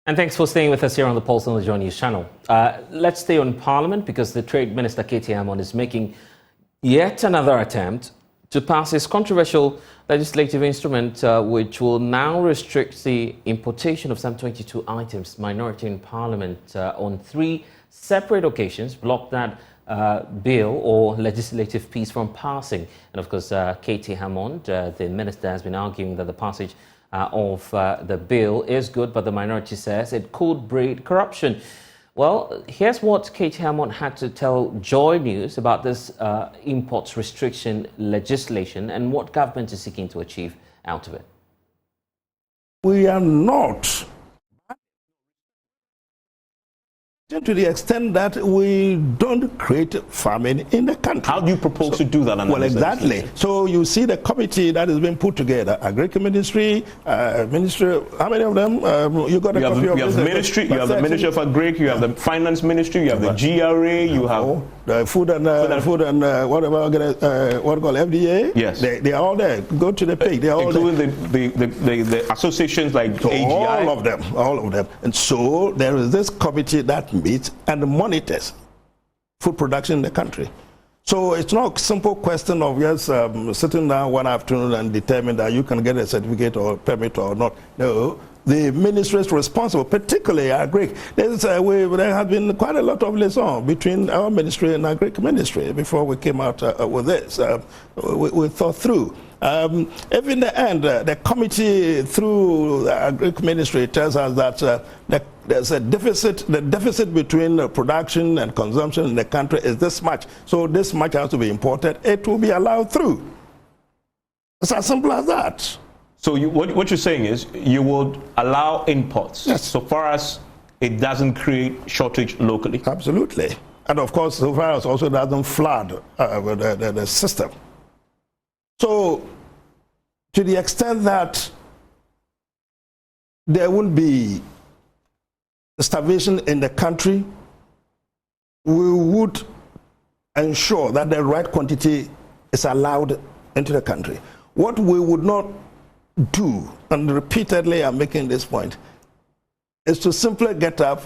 And thanks for staying with us here on the Pulse on the Joy News channel. Let's stay on Parliament because the Trade Minister, K.T. Hammond, is making yet another attempt to pass his controversial legislative instrument, which will now restrict the importation of some 22 items. Minority in Parliament on 3 separate occasions blocked that bill or legislative piece from passing. And of course, K.T. Hammond, the minister, has been arguing that the passage of the bill is good, but the minority says it could breed corruption. Well, here's what K.T. Hammond had to tell Joy News about this imports restriction legislation and what government is seeking to achieve out of it. We are not, to the extent that we don't create famine in the country. How do you propose to do that? Well, exactly. So you see the committee that has been put together, Agriculture Ministry, Ministry, how many of them? You got a copy of this? Ministry, you have the Ministry of Agriculture, you have the Finance Ministry, you have the GRA, you have the Food and whatever, what called FDA. Yes, they are all there. Go to the page. They are all there. Including the associations like so AGI. All of them. And so there is this committee that meets and monitors food production in the country. So it's not a simple question of just sitting down one afternoon and determine that you can get a certificate or permit or not. No, the ministry is responsible, particularly Agric. There has been quite a lot of liaison between our ministry and Agric ministry before we came out with this. We thought through. If in the end, the committee through the Agric ministry tells us that there's a deficit, the deficit between production and consumption in the country is this much, so this much has to be imported, it will be allowed through. It's as simple as that. So what you're saying is you would allow imports, yes, so far as it doesn't create shortage locally? Absolutely. And of course, so far as also doesn't flood the system. So to the extent that there will be starvation in the country, we would ensure that the right quantity is allowed into the country. What we would not do, and repeatedly I'm making this point, is to simply get up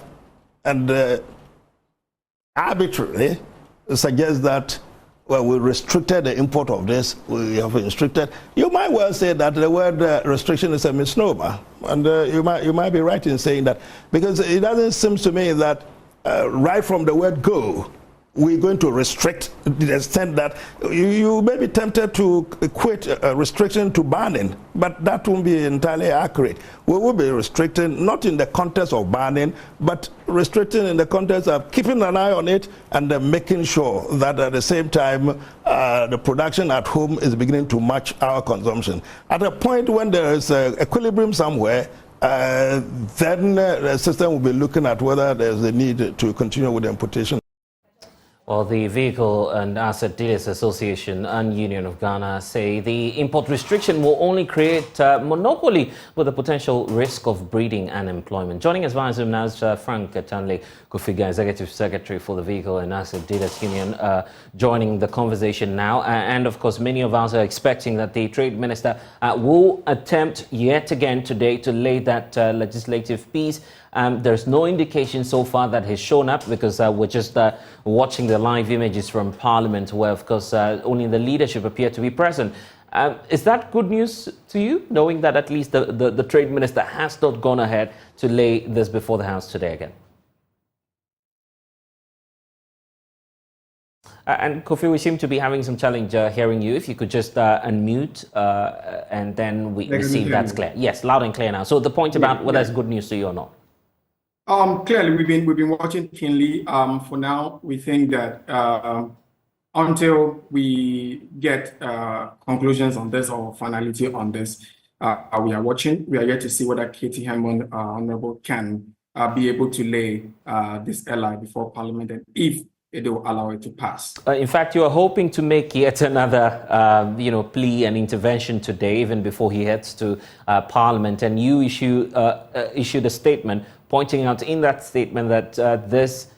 and arbitrarily suggest that, well, we restricted the import of this, we have restricted. You might well say that the word restriction is a misnomer, and you might be right in saying that, because it doesn't seem to me that right from the word go, we're going to restrict to the extent that you may be tempted to equate a restriction to banning, but that won't be entirely accurate. We will be restricting, not in the context of banning, but restricting in the context of keeping an eye on it and making sure that at the same time the production at home is beginning to match our consumption. At a point when there is equilibrium somewhere, then the system will be looking at whether there's a need to continue with the importation. Well, the Vehicle and Asset Dealers Association and Union of Ghana say the import restriction will only create monopoly with a potential risk of breeding unemployment. Joining us via Zoom now is Frank Tanley Kufiga, Executive Secretary for the Vehicle and Asset Dealers Union, joining the conversation now. And of course, many of us are expecting that the Trade Minister will attempt yet again today to lay that legislative piece. There's no indication so far that he's shown up, because we're just watching the live images from Parliament where, of course, only the leadership appear to be present. Is that good news to you, knowing that at least the Trade Minister has not gone ahead to lay this before the House today again? And Kofi, we seem to be having some challenge hearing you. If you could just unmute and then we see if that's clear. Yes, loud and clear now. So the point about whether it's good news to you or not. Clearly, we've been watching keenly. For now, we think that until we get conclusions on this or finality on this, we are watching. We are yet to see whether K.T. Hammond, Honorable, can be able to lay this LI before Parliament, and if it will allow it to pass. In fact, you are hoping to make yet another, plea and intervention today, even before he heads to Parliament, and you issued a statement pointing out in that statement that this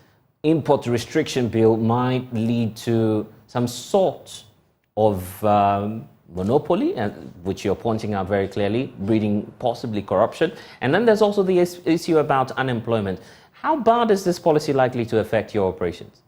import restriction bill might lead to some sort of monopoly, and which you're pointing out very clearly, breeding possibly corruption. And then there's also the issue about unemployment. How bad is this policy likely to affect your operations?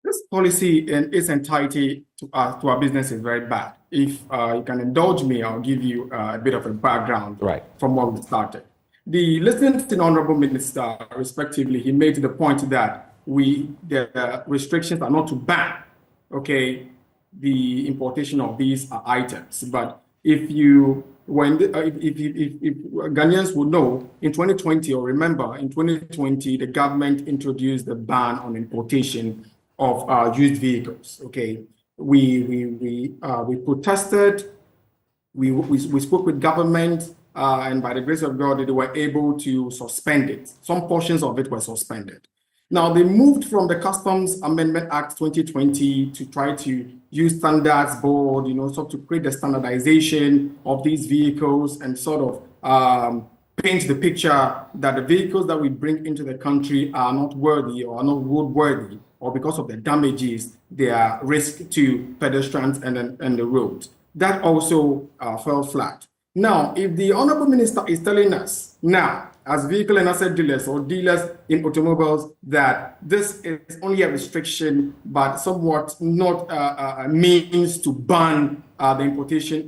This policy in its entirety to our business is very bad. If you can indulge me, I'll give you a bit of a background from where we started. Listening to the Honorable Minister, respectively, he made the point that the restrictions are not to ban, the importation of these items. But if Ghanaians would know, in 2020, or remember, in 2020, the government introduced the ban on importation of used vehicles. We protested. We spoke with government, and by the grace of God, they were able to suspend it. Some portions of it were suspended. Now, they moved from the Customs Amendment Act 2020 to try to use standards board, to create the standardization of these vehicles and sort of paint the picture that the vehicles that we bring into the country are not worthy or are not roadworthy, or because of the damages, they are risk to pedestrians and the roads. That also fell flat. Now, if the Honorable Minister is telling us now, as vehicle and asset dealers or dealers in automobiles, that this is only a restriction, but somewhat not a means to ban the importation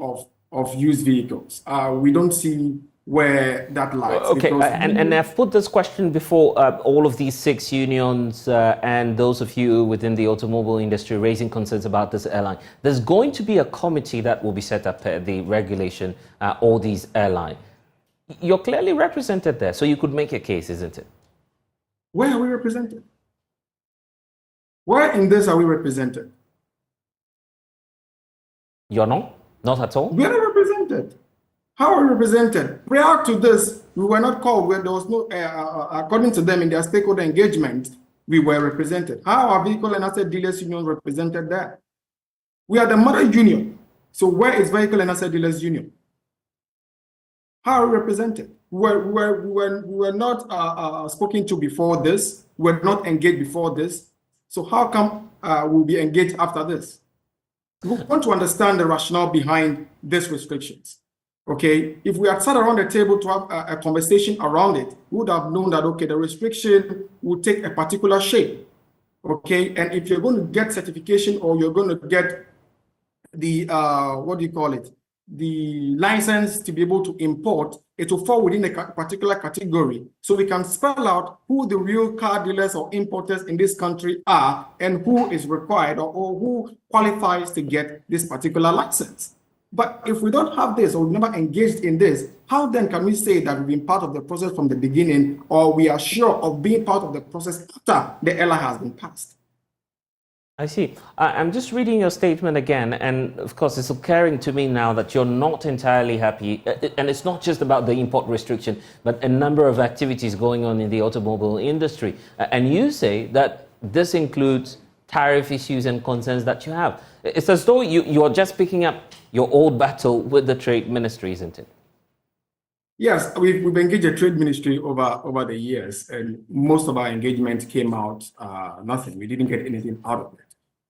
of used vehicles, we don't see where that lies. And I've put this question before all of these 6 unions and those of you within the automobile industry raising concerns about this airline. There's going to be a committee that will be set up, the regulation, all these airlines. You're clearly represented there, so you could make a case, isn't it? Where are we represented? Where in this are we represented? You're not? Not at all? We are not represented. How are we represented? Prior to this, we were not called. There was no, according to them, in their stakeholder engagement, we were represented. How are Vehicle and Asset Dealers Union represented there? We are the mother union. So where is Vehicle and Asset Dealers Union? How are we represented? We were not spoken to before this. We were not engaged before this. So how come we'll be engaged after this? We want to understand the rationale behind these restrictions. If we had sat around the table to have a conversation around it, we would have known that, the restriction would take a particular shape. And if you're going to get certification or you're going to get the, the license to be able to import, it will fall within a particular category. So we can spell out who the real car dealers or importers in this country are and who is required or who qualifies to get this particular license. But if we don't have this or we've never engaged in this, how then can we say that we've been part of the process from the beginning, or we are sure of being part of the process after the LI has been passed? I see. I'm just reading your statement again, and of course it's occurring to me now that you're not entirely happy, and it's not just about the import restriction, but a number of activities going on in the automobile industry. And you say that this includes tariff issues and concerns that you have. It's as though you're just picking up your old battle with the trade ministry, isn't it? Yes, we've engaged the trade ministry over the years, and most of our engagement came out nothing. We didn't get anything out of it.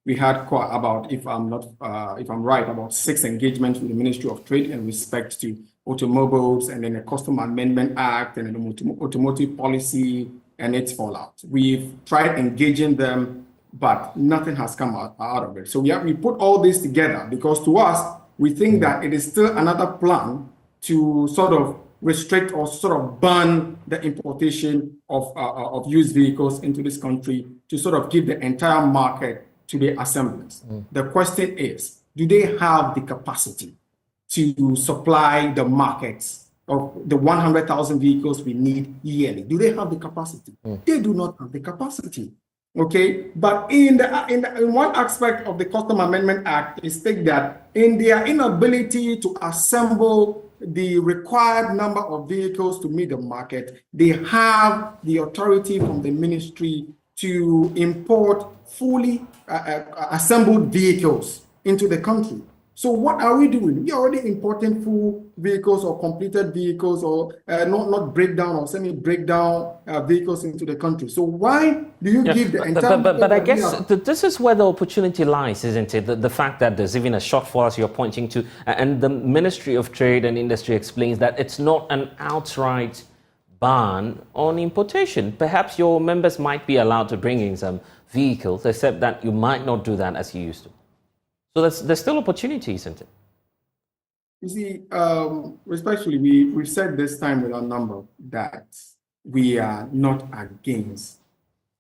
We had quite about, if I'm right, about 6 engagements with the Ministry of Trade in respect to automobiles, and then the Customs Amendment Act, and then the automotive policy and its fallout. We've tried engaging them, but nothing has come out of it. So we put all this together because to us, we think that it is still another plan to sort of restrict or sort of ban the importation of used vehicles into this country to sort of give the entire market to the assemblers. The question is, do they have the capacity to supply the markets of the 100,000 vehicles we need yearly? Do they have the capacity? They do not have the capacity. But in one aspect of the Customs Amendment Act, it states that in their inability to assemble the required number of vehicles to meet the market, they have the authority from the ministry to import fully assembled vehicles into the country. So what are we doing? We are already importing full vehicles or completed vehicles or not breakdown or semi-breakdown vehicles into the country. So why do you give the entire... But I guess this is where the opportunity lies, isn't it? The fact that there's even a shortfall, as you're pointing to, and the Ministry of Trade and Industry explains that it's not an outright ban on importation. Perhaps your members might be allowed to bring in some vehicles, except that you might not do that as you used to. So there's still opportunity, isn't it? You see, respectfully, we've said this time with our number that we are not against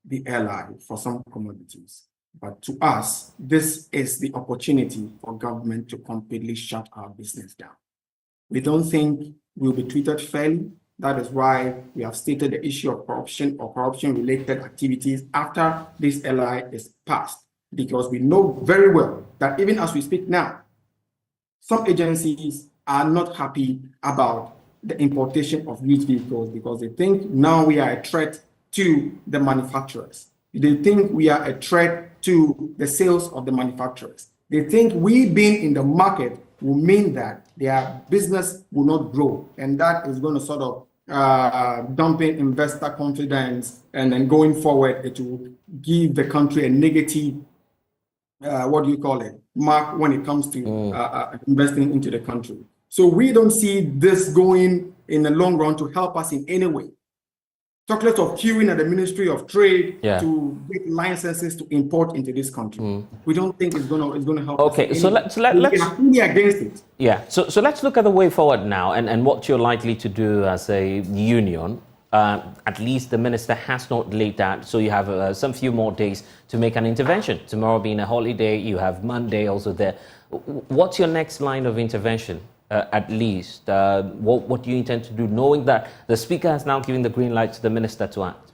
the LI for some commodities. But to us, this is the opportunity for government to completely shut our business down. We don't think we'll be treated fairly. That is why we have stated the issue of corruption or corruption-related activities after this LI is passed. Because we know very well that even as we speak now, some agencies are not happy about the importation of used vehicles because they think now we are a threat to the manufacturers. They think we are a threat to the sales of the manufacturers. They think we being in the market will mean that their business will not grow, and that is going to sort of dumping investor confidence, and then going forward it will give the country a negative mark when it comes to investing into the country. So we don't see this going in the long run to help us in any way. Talk less of queuing at the Ministry of Trade to get licenses to import into this country. We don't think it's gonna help. Okay, us so let's we are fully against it. Yeah. So let's look at the way forward now, and what you're likely to do as a union. At least the minister has not laid that, so you have some few more days to make an intervention. Tomorrow being a holiday, you have Monday also there. What's your next line of intervention, at least? What do you intend to do, knowing that the speaker has now given the green light to the minister to act?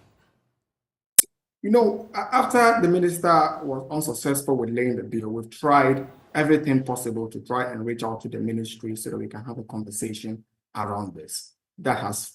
You know, after the minister was unsuccessful with laying the bill, we've tried everything possible to try and reach out to the ministry so that we can have a conversation around this. That has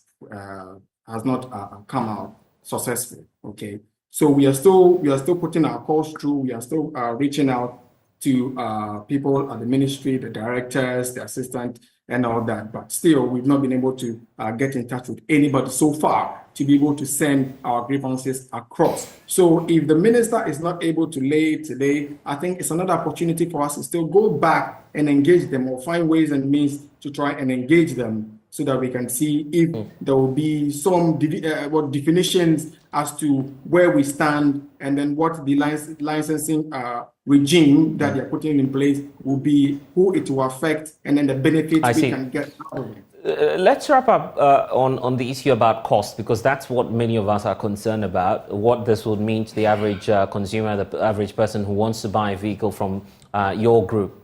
not come out successful. Okay, so we are still putting our calls through. We are still reaching out to people at the ministry, the directors, the assistant, and all that. But still, we've not been able to get in touch with anybody so far to be able to send our grievances across. So if the minister is not able to lay it today, I think it's another opportunity for us to still go back and engage them or find ways and means to try and engage them, so that we can see if there will be some definitions as to where we stand, and then what the licensing regime that they're putting in place will be, who it will affect, and then the benefits we can get out of it. Let's wrap up on the issue about cost, because that's what many of us are concerned about, what this would mean to the average consumer, the average person who wants to buy a vehicle from your group.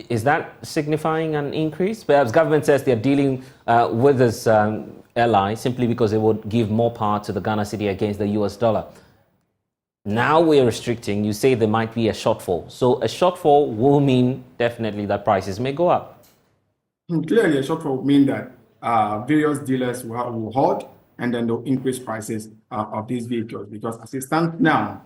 Is that signifying an increase? Perhaps government says they're dealing with this ally simply because it would give more power to the Ghana cedi against the US dollar. Now we're restricting, you say there might be a shortfall. So a shortfall will mean definitely that prices may go up. Clearly, a shortfall will mean that various dealers will hold, and then they'll increase prices of these vehicles, because as it stands now,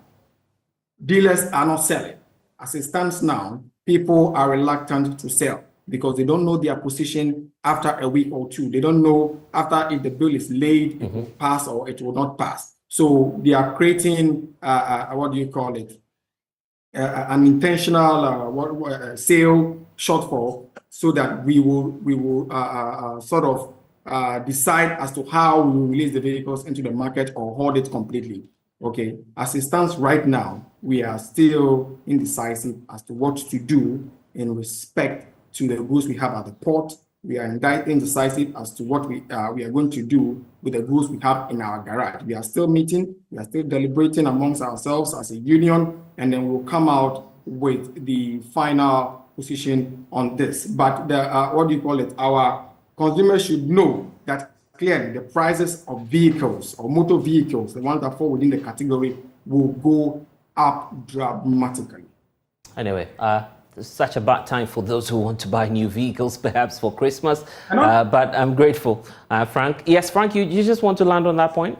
dealers are not selling. As it stands now, people are reluctant to sell because they don't know their position after a week or two. They don't know after if the bill is laid, it will pass or it will not pass. So they are creating, an intentional sale shortfall, so that we will sort of decide as to how we will release the vehicles into the market or hold it completely. Okay, as it stands right now, we are still indecisive as to what to do in respect to the goods we have at the port. We are indecisive as to what we are going to do with the goods we have in our garage. We are still meeting, we are still deliberating amongst ourselves as a union, and then we'll come out with the final position on this. But our consumers should know that clearly the prices of vehicles or motor vehicles, the ones that fall within the category, will go up dramatically. Anyway, such a bad time for those who want to buy new vehicles, perhaps for Christmas. But I'm grateful. Frank? Yes, Frank, you just want to land on that point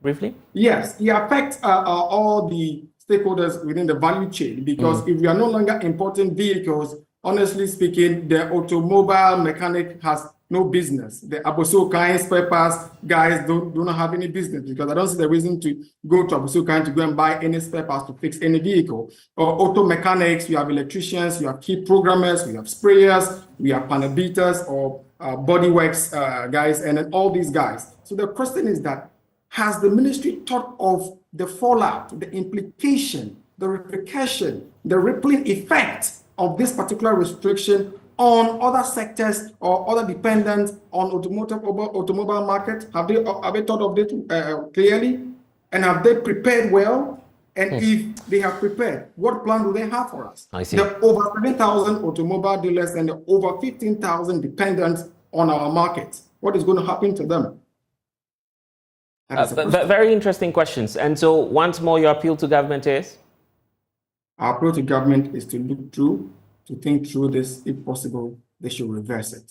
briefly? Yes, it affects all the stakeholders within the value chain, because if we are no longer importing vehicles honestly speaking, the automobile mechanic has no business. The Abossey-Okai spare parts guys do not have any business, because I don't see the reason to go to Abossey-Okai to go and buy any spare parts to fix any vehicle. Or auto mechanics, you have electricians, you have key programmers, we have sprayers, we have panel beaters or bodyworks guys, and then all these guys. So the question is that, has the ministry thought of the fallout, the implication, the repercussion, the rippling effect of this particular restriction on other sectors or other dependents on automobile market? Have they thought of it clearly? And have they prepared well? And if they have prepared, what plan do they have for us? I see. There are over 7,000 automobile dealers and over 15,000 dependents on our markets. What is going to happen to them? Very interesting questions. And so once more, your appeal to government is? Our approach to government is to look through, to think through this. If possible, they should reverse it,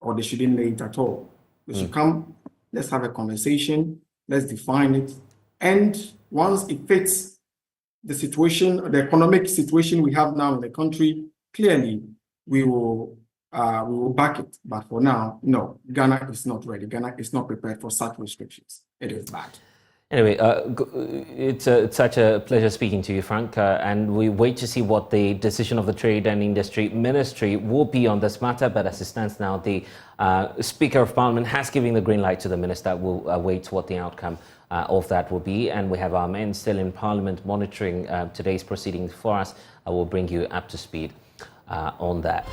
or they shouldn't lay it at all. They should come, let's have a conversation, let's define it. And once it fits the situation, the economic situation we have now in the country, clearly we will back it. But for now, no, Ghana is not ready. Ghana is not prepared for such restrictions. It is bad. Anyway, it's such a pleasure speaking to you, Frank, and we wait to see what the decision of the Trade and Industry Ministry will be on this matter. But as it stands now, the Speaker of Parliament has given the green light to the Minister. We'll await what the outcome of that will be. And we have our men still in Parliament monitoring today's proceedings for us. I will bring you up to speed on that.